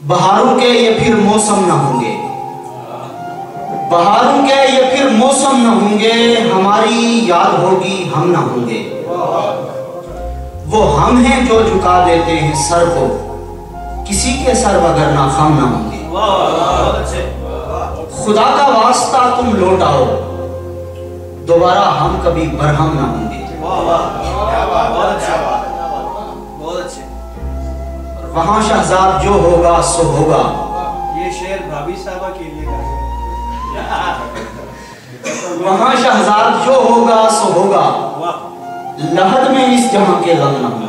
बहारों के ये फिर मौसम न होंगे, बहारों के ये फिर मौसम न होंगे, हमारी याद होगी हम न होंगे। वो हम हैं जो झुका देते हैं सर को, किसी के सर वगर ना हम न होंगे। खुदा का वास्ता तुम लौट आओ, दोबारा हम कभी बरहम न होंगे। वहां शहजाद जो होगा सो होगा। ये शेर भाभी साहबा के लिए वहां शहजाद जो होगा सो होगा, लहद में इस जहां के लग न होंगे।